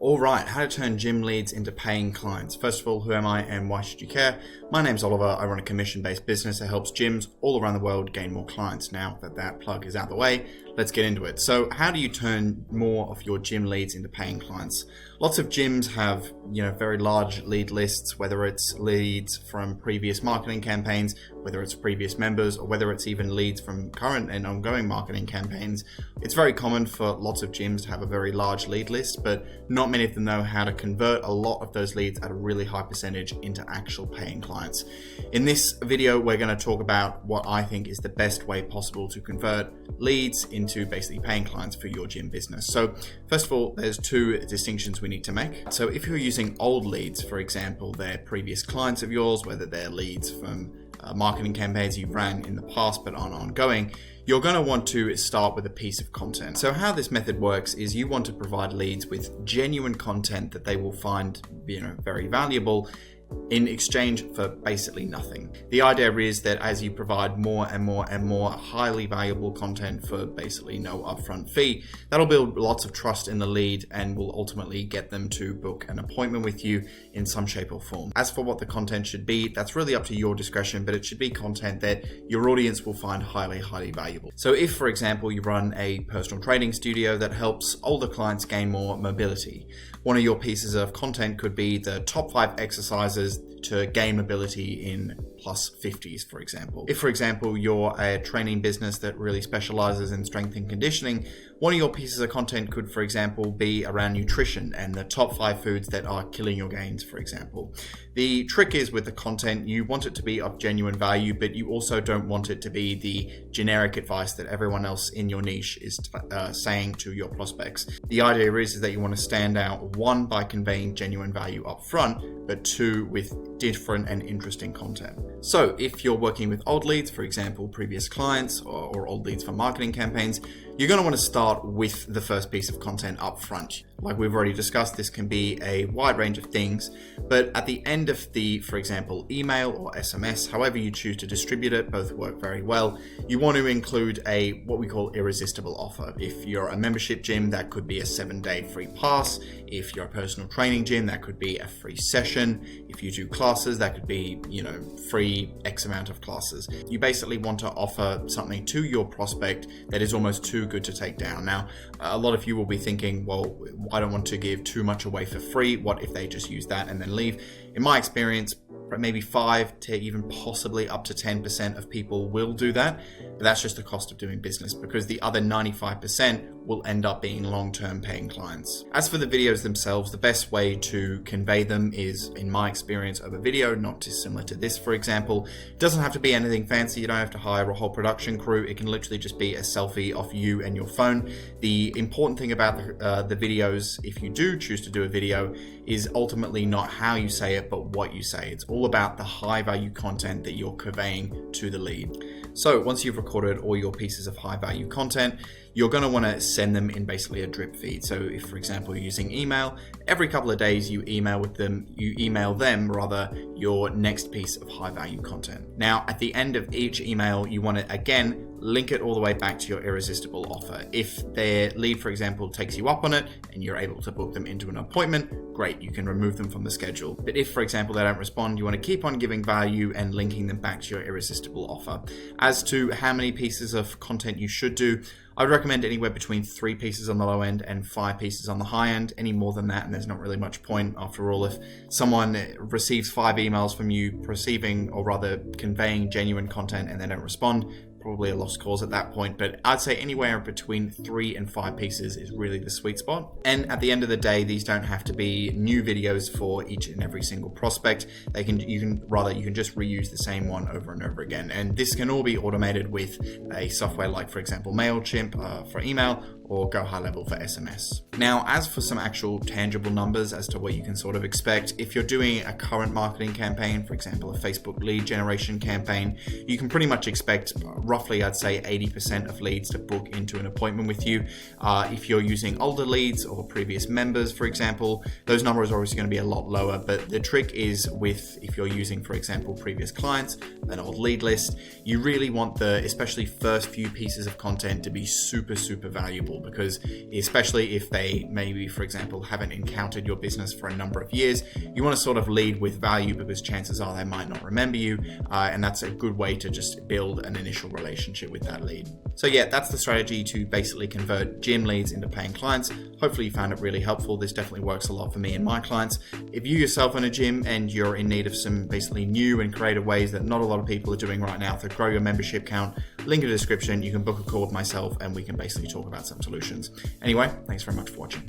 All right, how to turn gym leads into paying clients. First of all, who am I and why should you care? My name's Oliver. I run a commission-based business that helps gyms all around the world gain more clients. Now that plug is out of the way, let's get into it. So how do you turn more of your gym leads into paying clients? Lots of gyms have, very large lead lists, whether it's leads from previous marketing campaigns, whether it's previous members, or whether it's even leads from current and ongoing marketing campaigns. It's very common for lots of gyms to have a very large lead list, but not many of them know how to convert a lot of those leads at a really high percentage into actual paying clients. In this video, we're going to talk about what I think is the best way possible to convert leads into basically paying clients for your gym business. So first of all, there's two distinctions we need to make. So if you're using old leads, for example, they're previous clients of yours, whether they're leads from marketing campaigns you ran in the past but aren't ongoing, you're going to want to start with a piece of content. So how this method works is you want to provide leads with genuine content that they will find very valuable in exchange for basically nothing. The idea is that as you provide more and more and more highly valuable content for basically no upfront fee, that'll build lots of trust in the lead and will ultimately get them to book an appointment with you in some shape or form. As for what the content should be, that's really up to your discretion, but it should be content that your audience will find highly valuable. So if, for example, you run a personal training studio that helps older clients gain more mobility, one of your pieces of content could be the top 5 exercises to gain mobility in plus 50s, for example. If, for example, you're a training business that really specializes in strength and conditioning, one of your pieces of content could, for example, be around nutrition and the top 5 foods that are killing your gains, for example. The trick is with the content, you want it to be of genuine value, but you also don't want it to be the generic advice that everyone else in your niche is saying to your prospects. The idea is that you want to stand out, one, by conveying genuine value up front, but two, with different and interesting content. So if you're working with old leads, for example, previous clients or old leads for marketing campaigns, you're going to want to start with the first piece of content up front. Like we've already discussed, this can be a wide range of things, but at the end of the, for example, email or SMS, however you choose to distribute it, both work very well. You want to include what we call irresistible offer. If you're a membership gym, that could be a 7-day free pass. If you're a personal training gym, that could be a free session. If you do classes, that could be, free X amount of classes. You basically want to offer something to your prospect that is almost too good to take down. Now, a lot of you will be thinking, well, I don't want to give too much away for free. What if they just use that and then leave? In my experience, maybe 5 to even possibly up to 10% of people will do that. But that's just the cost of doing business, because the other 95% will end up being long-term paying clients. As for the videos themselves, the best way to convey them is, in my experience, over video, not dissimilar to this, for example. It doesn't have to be anything fancy. You don't have to hire a whole production crew. It can literally just be a selfie of you and your phone. The important thing about the videos, if you do choose to do a video, is ultimately not how you say it, but what you say. It's all about the high value content that you're conveying to the lead. So once you've recorded all your pieces of high value content, you're going to want to send them in basically a drip feed. So if, for example, you're using email, every couple of days you email them your next piece of high value content. Now, at the end of each email, you want to, again, link it all the way back to your irresistible offer. If their lead, for example, takes you up on it and you're able to book them into an appointment, great, you can remove them from the schedule. But if, for example, they don't respond, you want to keep on giving value and linking them back to your irresistible offer. As to how many pieces of content you should do, I would recommend anywhere between 3 pieces on the low end and 5 pieces on the high end. Any more than that, and there's not really much point. After all, if someone receives 5 emails from you perceiving, or rather conveying genuine content, and they don't respond, probably a lost cause at that point. But I'd say anywhere between 3 and 5 pieces is really the sweet spot. And at the end of the day, these don't have to be new videos for each and every single prospect. You can just reuse the same one over and over again. And this can all be automated with a software like, for example, MailChimp for email, or Go High Level for SMS. Now, as for some actual tangible numbers as to what you can sort of expect, if you're doing a current marketing campaign, for example, a Facebook lead generation campaign, you can pretty much expect roughly, I'd say, 80% of leads to book into an appointment with you. If you're using older leads or previous members, for example, those numbers are obviously going to be a lot lower. But the trick is if you're using, for example, previous clients, an old lead list, you really want the, especially first few pieces of content to be super valuable. people, because especially if they maybe, for example, haven't encountered your business for a number of years, you want to sort of lead with value, because chances are they might not remember you, and that's a good way to just build an initial relationship with that lead. So yeah, that's the strategy to basically convert gym leads into paying clients. Hopefully you found it really helpful. This definitely works a lot for me and my clients. If you yourself own a gym and you're in need of some basically new and creative ways that not a lot of people are doing right now to grow your membership count, link in the description. You can book a call with myself and we can basically talk about some solutions. Anyway, thanks very much for watching.